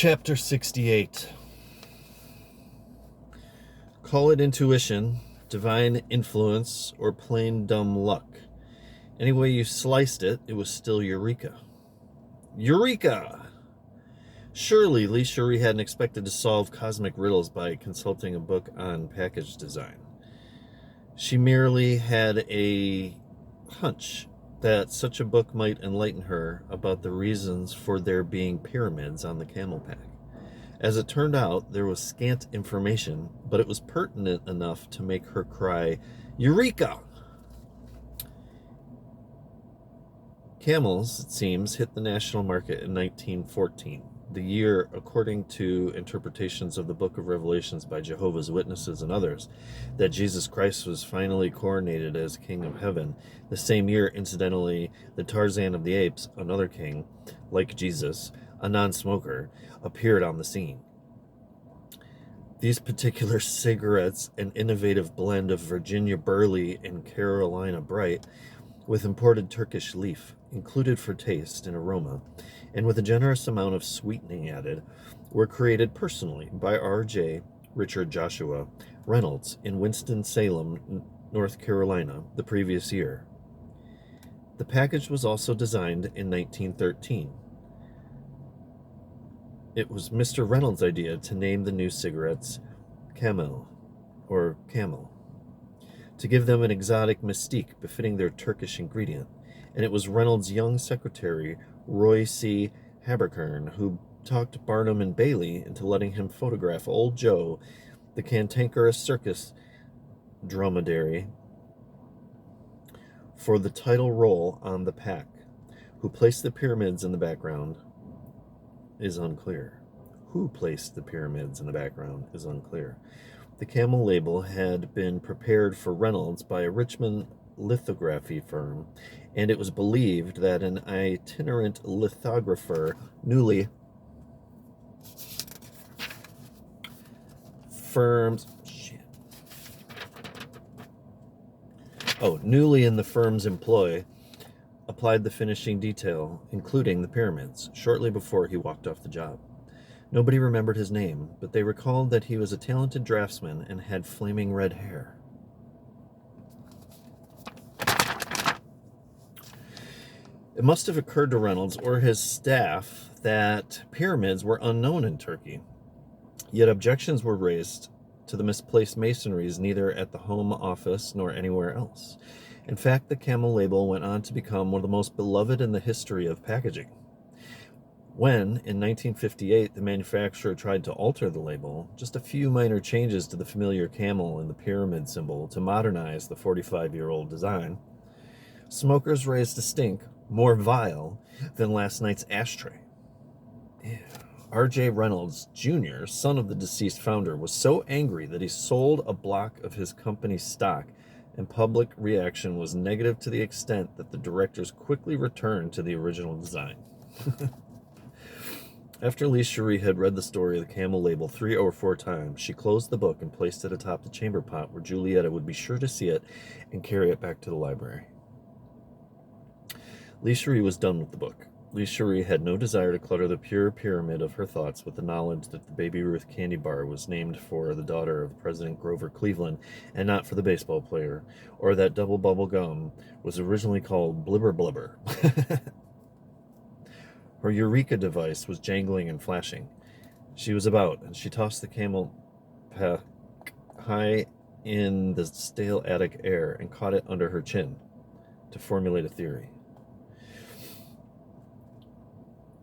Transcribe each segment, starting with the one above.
Chapter 68. Call it intuition, divine influence, or plain dumb luck. Any way you sliced it, it was still Eureka. Eureka! Surely Lee Cherie hadn't expected to solve cosmic riddles by consulting a book on package design. She merely had a hunch that such a book might enlighten her about the reasons for there being pyramids on the camel pack. As it turned out, there was scant information, but it was pertinent enough to make her cry, "Eureka!" Camels, it seems, hit the national market in 1914, the year, according to interpretations of the Book of Revelations by Jehovah's Witnesses and others, that Jesus Christ was finally coronated as King of Heaven. The same year, incidentally, the Tarzan of the Apes, another king, like Jesus, a non-smoker, appeared on the scene. These particular cigarettes, an innovative blend of Virginia Burley and Carolina Bright, with imported Turkish leaf, included for taste and aroma, and with a generous amount of sweetening added, were created personally by R.J. Richard Joshua Reynolds in Winston-Salem, North Carolina, the previous year. The package was also designed in 1913. It was Mr. Reynolds' idea to name the new cigarettes Camel, or Camel, to give them an exotic mystique befitting their Turkish ingredient, and it was Reynolds' young secretary, Roy C. Haberkern, who talked Barnum and Bailey into letting him photograph Old Joe, the cantankerous circus dromedary, for the title role on the pack. Who placed the pyramids in the background is unclear. Who placed the pyramids in the background is unclear. The camel label had been prepared for Reynolds by a Richmond lithography firm, and it was believed that an itinerant lithographer newly in the firm's employ, applied the finishing detail, including the pyramids, shortly before he walked off the job. Nobody remembered his name, but they recalled that he was a talented draftsman and had flaming red hair. It must have occurred to Reynolds or his staff that pyramids were unknown in Turkey, yet objections were raised to the misplaced masonries neither at the Home Office nor anywhere else. In fact, the camel label went on to become one of the most beloved in the history of packaging. When, in 1958, the manufacturer tried to alter the label, just a few minor changes to the familiar camel and the pyramid symbol to modernize the 45-year-old design, smokers raised a stink more vile than last night's ashtray. R.J. Reynolds, Jr., son of the deceased founder, was so angry that he sold a block of his company's stock, and public reaction was negative to the extent that the directors quickly returned to the original design. After Lee Cherie had read the story of the camel label 3 or 4 times, she closed the book and placed it atop the chamber pot where Julietta would be sure to see it and carry it back to the library. Lee Cherie was done with the book. Lee Cherie had no desire to clutter the pure pyramid of her thoughts with the knowledge that the Baby Ruth candy bar was named for the daughter of President Grover Cleveland and not for the baseball player, or that double bubble gum was originally called Blibber Blubber. Her Eureka device was jangling and flashing. She was about, and she tossed the camel pack high in the stale attic air and caught it under her chin to formulate a theory.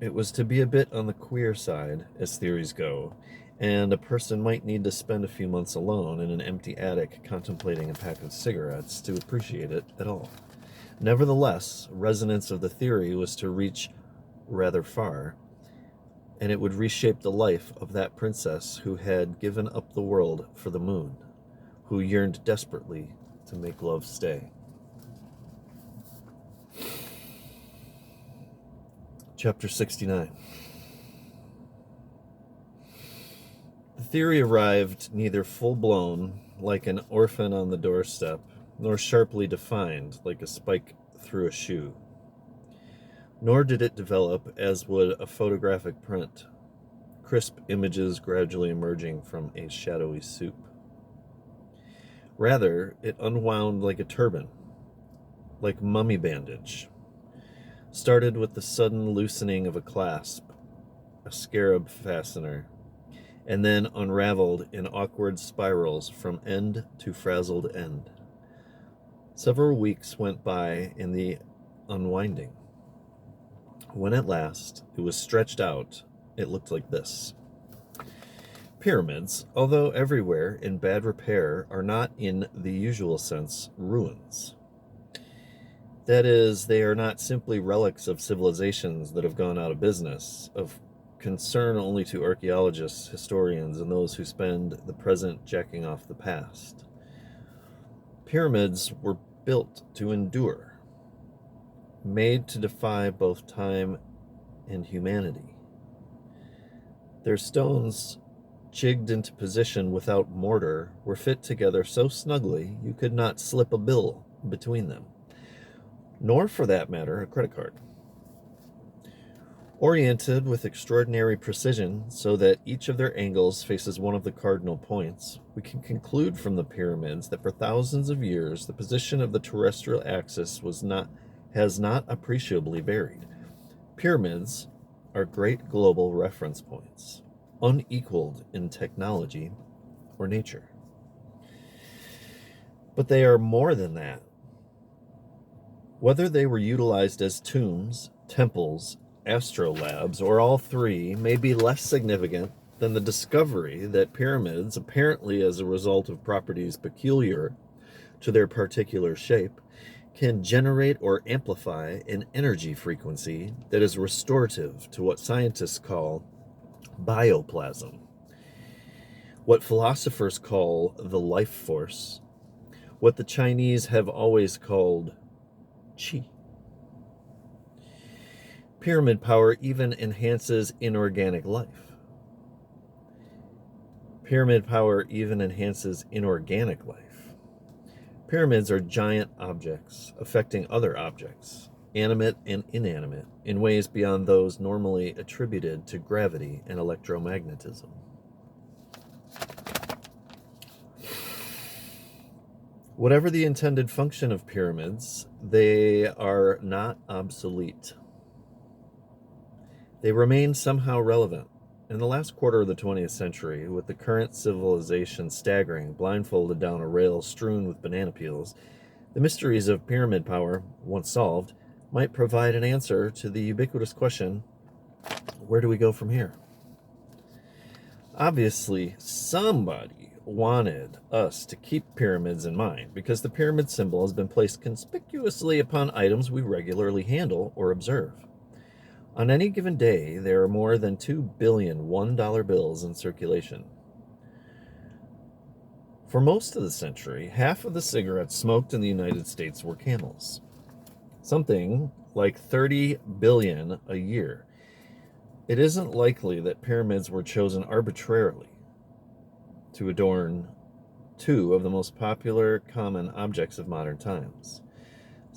It was to be a bit on the queer side, as theories go, and a person might need to spend a few months alone in an empty attic contemplating a pack of cigarettes to appreciate it at all. Nevertheless, resonance of the theory was to reach rather far, and it would reshape the life of that princess who had given up the world for the moon, who yearned desperately to make love stay. Chapter 69. The theory arrived neither full-blown, like an orphan on the doorstep, nor sharply defined, like a spike through a shoe. Nor did it develop as would a photographic print, crisp images gradually emerging from a shadowy soup. Rather, it unwound like a turban, like mummy bandage. Started with the sudden loosening of a clasp, a scarab fastener, and then unraveled in awkward spirals from end to frazzled end. Several weeks went by in the unwinding. When at last it was stretched out, it looked like this. Pyramids, although everywhere in bad repair, are not in the usual sense ruins. That is, they are not simply relics of civilizations that have gone out of business, of concern only to archaeologists, historians, and those who spend the present jacking off the past. Pyramids were built to endure, made to defy both time and humanity. Their stones, jigged into position without mortar, were fit together so snugly you could not slip a bill between them, nor, for that matter, a credit card. Oriented with extraordinary precision so that each of their angles faces one of the cardinal points, we can conclude from the pyramids that for thousands of years the position of the terrestrial axis has not appreciably varied. Pyramids are great global reference points, unequaled in technology or nature. But they are more than that. Whether they were utilized as tombs, temples, astrolabs, or all three, may be less significant than the discovery that pyramids, apparently as a result of properties peculiar to their particular shape, can generate or amplify an energy frequency that is restorative to what scientists call bioplasm, what philosophers call the life force, what the Chinese have always called qi. Pyramid power even enhances inorganic life. Pyramid power even enhances inorganic life. Pyramids are giant objects affecting other objects, animate and inanimate, in ways beyond those normally attributed to gravity and electromagnetism. Whatever the intended function of pyramids, they are not obsolete. They remain somehow relevant. In the last quarter of the 20th century, with the current civilization staggering, blindfolded down a rail strewn with banana peels, the mysteries of pyramid power, once solved, might provide an answer to the ubiquitous question, where do we go from here? Obviously, somebody wanted us to keep pyramids in mind, because the pyramid symbol has been placed conspicuously upon items we regularly handle or observe. On any given day, there are more than 2 billion $1 bills in circulation. For most of the century, half of the cigarettes smoked in the United States were Camels. Something like 30 billion a year. It isn't likely that pyramids were chosen arbitrarily to adorn two of the most popular common objects of modern times.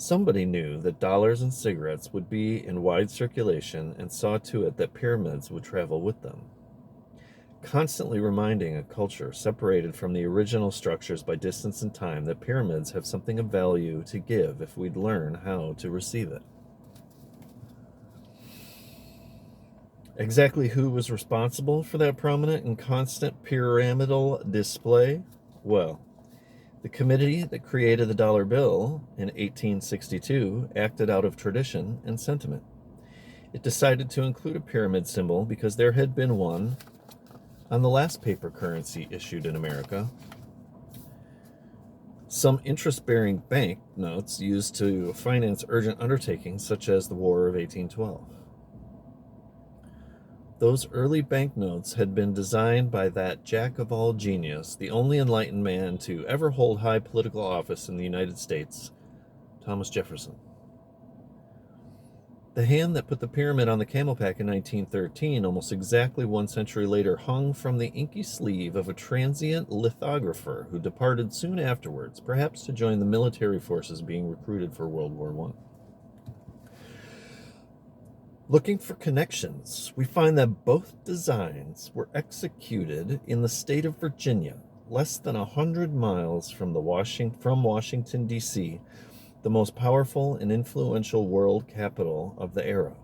Somebody knew that dollars and cigarettes would be in wide circulation and saw to it that pyramids would travel with them, constantly reminding a culture separated from the original structures by distance and time that pyramids have something of value to give if we'd learn how to receive it. Exactly who was responsible for that prominent and constant pyramidal display? Well, the committee that created the dollar bill in 1862 acted out of tradition and sentiment. It decided to include a pyramid symbol because there had been one on the last paper currency issued in America. Some interest-bearing bank notes used to finance urgent undertakings such as the War of 1812. Those early banknotes had been designed by that jack-of-all genius, the only enlightened man to ever hold high political office in the United States, Thomas Jefferson. The hand that put the pyramid on the camel pack in 1913, almost exactly 1 century later, hung from the inky sleeve of a transient lithographer who departed soon afterwards, perhaps to join the military forces being recruited for World War I. Looking for connections, we find that both designs were executed in the state of Virginia, less than 100 miles from Washington, D.C., the most powerful and influential world capital of the era.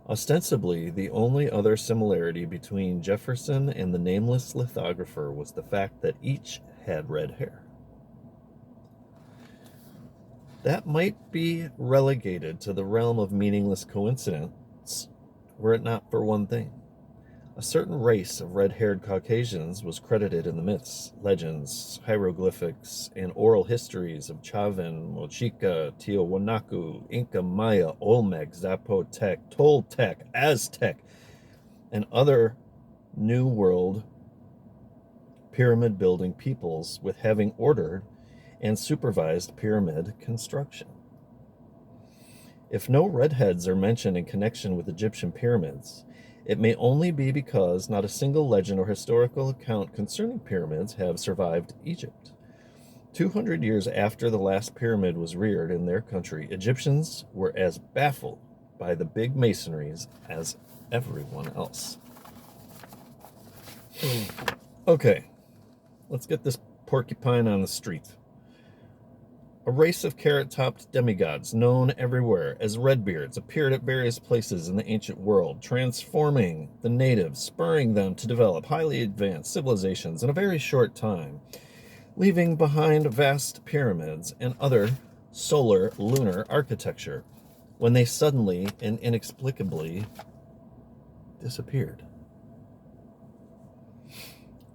Ostensibly, the only other similarity between Jefferson and the nameless lithographer was the fact that each had red hair. That might be relegated to the realm of meaningless coincidence, were it not for one thing. A certain race of red-haired Caucasians was credited in the myths, legends, hieroglyphics, and oral histories of Chavin, Mochica, Tiwanaku, Inca, Maya, Olmec, Zapotec, Toltec, Aztec, and other New World pyramid-building peoples with having ordered and supervised pyramid construction. If no redheads are mentioned in connection with Egyptian pyramids, it may only be because not a single legend or historical account concerning pyramids have survived Egypt. 200 years after the last pyramid was reared in their country, Egyptians were as baffled by the big masonries as everyone else. Okay, let's get this porcupine on the street. A race of carrot-topped demigods known everywhere as Redbeards appeared at various places in the ancient world, transforming the natives, spurring them to develop highly advanced civilizations in a very short time, leaving behind vast pyramids and other solar lunar architecture, when they suddenly and inexplicably disappeared.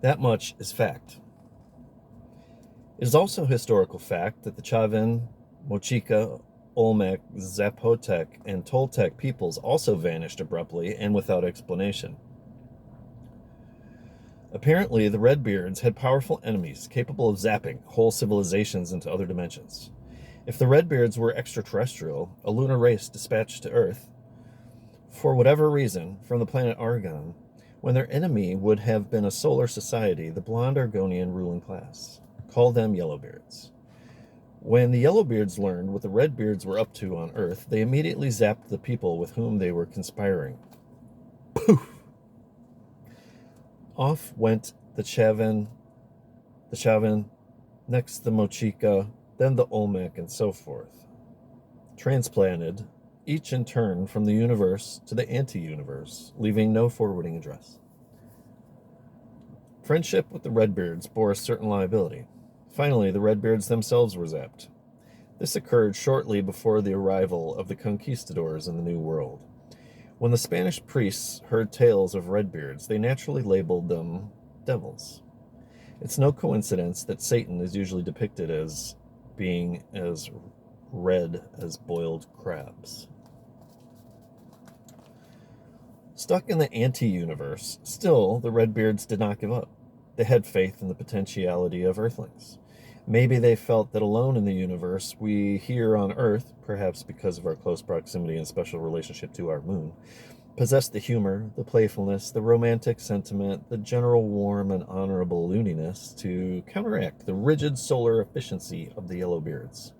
That much is fact. It is also historical fact that the Chavin, Mochica, Olmec, Zapotec, and Toltec peoples also vanished abruptly and without explanation. Apparently, the Redbeards had powerful enemies capable of zapping whole civilizations into other dimensions. If the Redbeards were extraterrestrial, a lunar race dispatched to Earth, for whatever reason, from the planet Argon, when their enemy would have been a solar society, the blonde Argonian ruling class. Call them Yellowbeards. When the Yellowbeards learned what the Redbeards were up to on Earth, they immediately zapped the people with whom they were conspiring. Poof! Off went the Chavin, next the Mochica, then the Olmec, and so forth. Transplanted, each in turn from the universe to the anti-universe, leaving no forwarding address. Friendship with the Redbeards bore a certain liability. Finally, the Redbeards themselves were zapped. This occurred shortly before the arrival of the conquistadors in the New World. When the Spanish priests heard tales of Redbeards, they naturally labeled them devils. It's no coincidence that Satan is usually depicted as being as red as boiled crabs. Stuck in the anti-universe, still, the Redbeards did not give up. They had faith in the potentiality of Earthlings. Maybe they felt that alone in the universe, we here on Earth, perhaps because of our close proximity and special relationship to our moon, possessed the humor, the playfulness, the romantic sentiment, the general warm and honorable looniness to counteract the rigid solar efficiency of the Yellowbeards.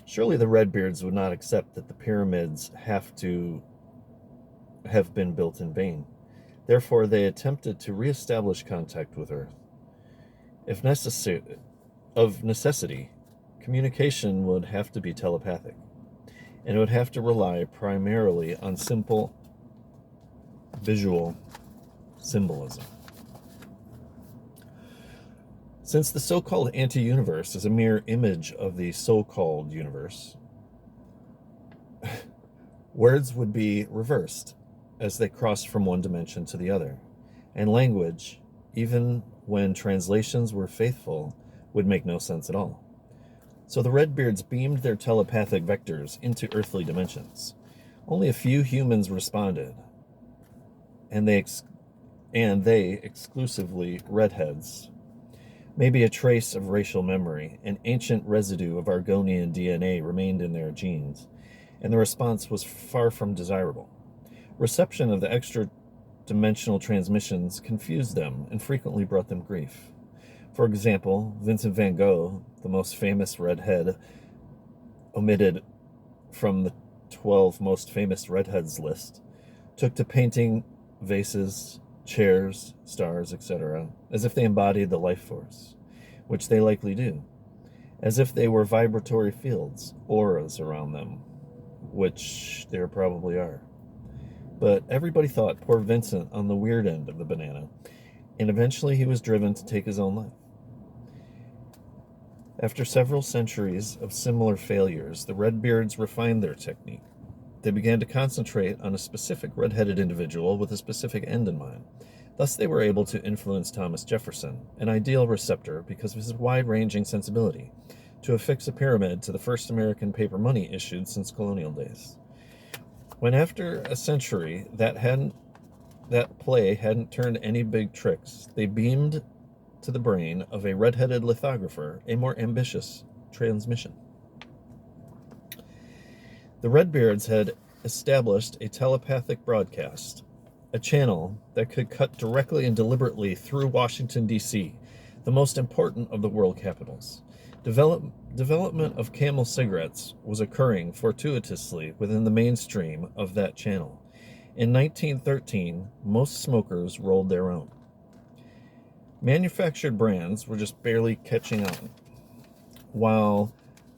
Surely the Redbeards would not accept that the pyramids have been built in vain. Therefore, they attempted to reestablish contact with Earth. Of necessity, communication would have to be telepathic, and it would have to rely primarily on simple visual symbolism. Since the so-called anti-universe is a mere image of the so-called universe, words would be reversed as they crossed from one dimension to the other, and language, even when translations were faithful, would make no sense at all. So the Redbeards beamed their telepathic vectors into earthly dimensions. Only a few humans responded, and they exclusively redheads. Maybe a trace of racial memory, an ancient residue of Argonian DNA remained in their genes, and the response was far from desirable. Reception of the extra-dimensional transmissions confused them and frequently brought them grief. For example, Vincent van Gogh, the most famous redhead omitted from the 12 most famous redheads list, took to painting vases, chairs, stars, etc., as if they embodied the life force, which they likely do, as if they were vibratory fields, auras around them, which there probably are. But everybody thought poor Vincent on the weird end of the banana, and eventually he was driven to take his own life. After several centuries of similar failures, the Redbeards refined their technique. They began to concentrate on a specific red-headed individual with a specific end in mind. Thus, they were able to influence Thomas Jefferson, an ideal receptor because of his wide-ranging sensibility, to affix a pyramid to the first American paper money issued since colonial days. When after a century that play hadn't turned any big tricks, they beamed to the brain of a red-headed lithographer a more ambitious transmission. The Redbeards had established a telepathic broadcast, a channel that could cut directly and deliberately through Washington, D.C., the most important of the world capitals. Development of Camel cigarettes was occurring fortuitously within the mainstream of that channel. In 1913, most smokers rolled their own. Manufactured brands were just barely catching on, while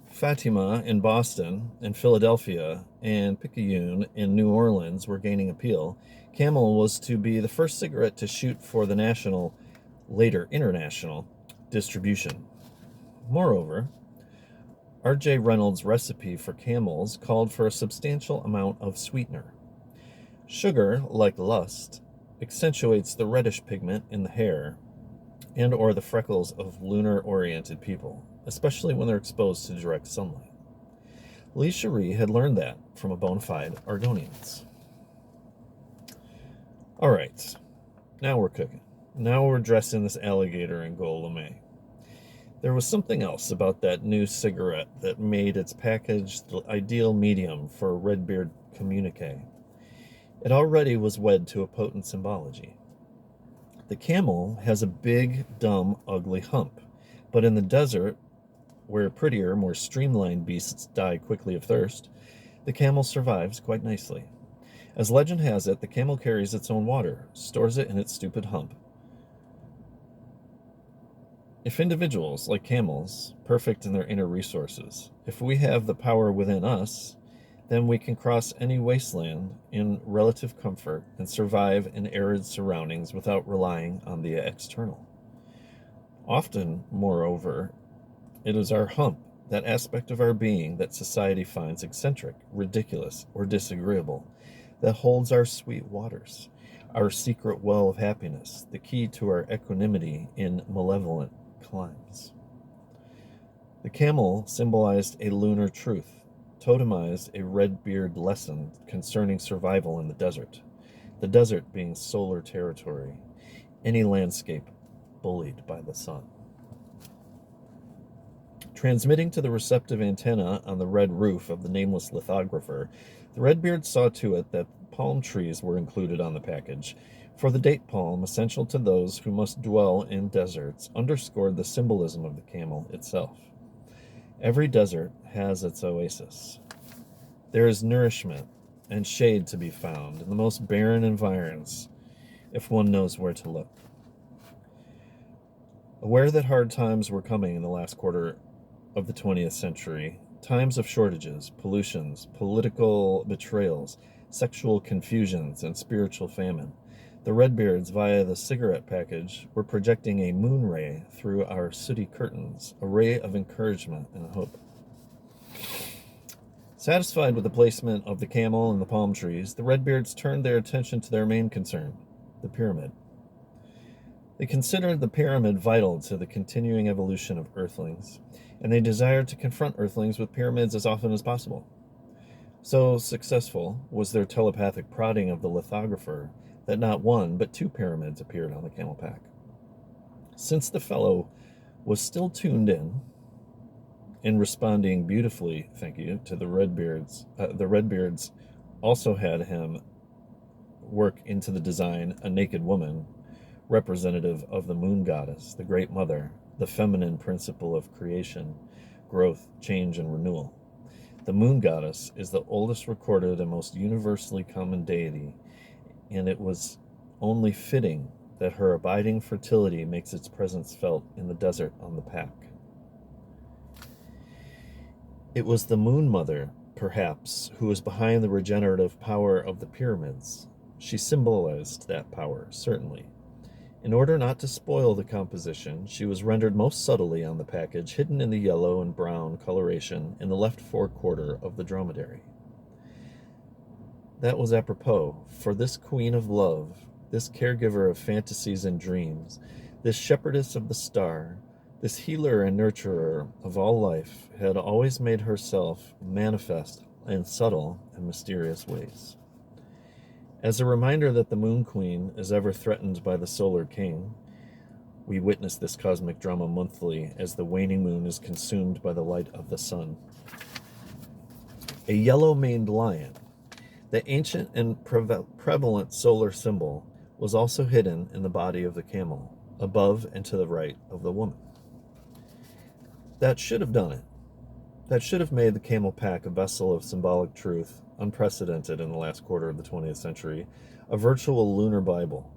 Fatima in Boston and Philadelphia and Picayune in New Orleans were gaining appeal. Camel was to be the first cigarette to shoot for the national, later international, distribution. Moreover, R.J. Reynolds' recipe for Camels called for a substantial amount of sweetener. Sugar, like lust, accentuates the reddish pigment in the hair and or the freckles of lunar-oriented people, especially when they're exposed to direct sunlight. Lee Cherie had learned that from a bona fide Argonians. All right, now we're cooking. Now we're dressing this alligator in gold lame. There was something else about that new cigarette that made its package the ideal medium for a Redbeard communique. It already was wed to a potent symbology. The camel has a big, dumb, ugly hump, but in the desert, where prettier, more streamlined beasts die quickly of thirst, the camel survives quite nicely. As legend has it, the camel carries its own water, stores it in its stupid hump. If individuals, like camels, perfect in their inner resources, if we have the power within us, then we can cross any wasteland in relative comfort and survive in arid surroundings without relying on the external. Often, moreover, it is our hump, that aspect of our being that society finds eccentric, ridiculous, or disagreeable, that holds our sweet waters, our secret well of happiness, the key to our equanimity in malevolent climes. The camel symbolized a lunar truth, totemized a Redbeard lesson concerning survival in the desert being solar territory, any landscape bullied by the sun. Transmitting to the receptive antenna on the red roof of the nameless lithographer, the Redbeards saw to it that palm trees were included on the package, for the date palm, essential to those who must dwell in deserts, underscored the symbolism of the camel itself. Every desert has its oasis. There is nourishment and shade to be found in the most barren environs, if one knows where to look. Aware that hard times were coming in the last quarter of the 20th century, times of shortages, pollutions, political betrayals, sexual confusions, and spiritual famine, the Redbeards, via the cigarette package, were projecting a moon ray through our sooty curtains, a ray of encouragement and hope. Satisfied with the placement of the camel and the palm trees, the Redbeards turned their attention to their main concern, the pyramid. They considered the pyramid vital to the continuing evolution of Earthlings, and they desired to confront Earthlings with pyramids as often as possible. So successful was their telepathic prodding of the lithographer that not one but two pyramids appeared on the camel pack. Since the fellow was still tuned in responding beautifully, thank you, to the Redbeards also had him work into the design a naked woman, representative of the moon goddess, the great mother, the feminine principle of creation, growth, change, and renewal. The moon goddess is the oldest recorded and most universally common deity, and it was only fitting that her abiding fertility makes its presence felt in the desert on the Pack. It was the Moon Mother, perhaps, who was behind the regenerative power of the pyramids. She symbolized that power, certainly. In order not to spoil the composition, she was rendered most subtly on the package, hidden in the yellow and brown coloration in the left forequarter of the dromedary. That was apropos, for this queen of love, this caregiver of fantasies and dreams, this shepherdess of the star, this healer and nurturer of all life, had always made herself manifest in subtle and mysterious ways. As a reminder that the Moon Queen is ever threatened by the Solar King, we witness this cosmic drama monthly as the waning moon is consumed by the light of the sun. A yellow-maned lion, the ancient and prevalent solar symbol, was also hidden in the body of the camel, above and to the right of the woman. That should have done it. That should have made the camel pack a vessel of symbolic truth, unprecedented in the last quarter of the 20th century, a virtual lunar Bible,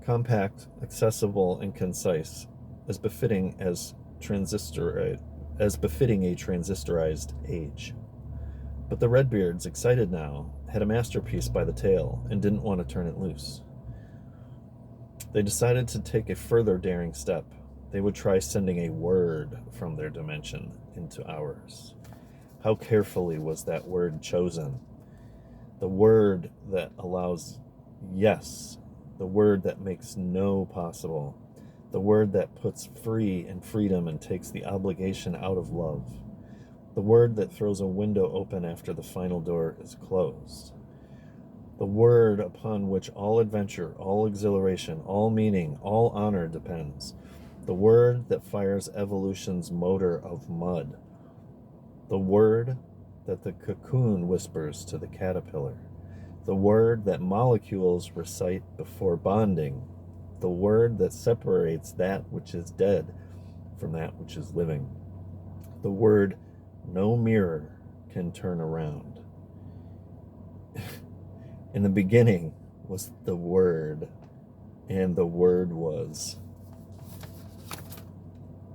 compact, accessible, and concise, as befitting a transistorized age. But the Redbeards, excited now, had a masterpiece by the tail and didn't want to turn it loose. They decided to take a further daring step. They would try sending a word from their dimension into ours. How carefully was that word chosen? The word that allows yes, the word that makes no possible, the word that puts free and freedom and takes the obligation out of love, the word that throws a window open after the final door is closed, the word upon which all adventure, all exhilaration, all meaning, all honor depends, the word that fires evolution's motor of mud, the word that the cocoon whispers to the caterpillar, the word that molecules recite before bonding, the word that separates that which is dead from that which is living, the word no mirror can turn around. In the beginning was the Word, and the Word was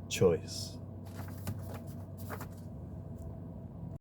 choice.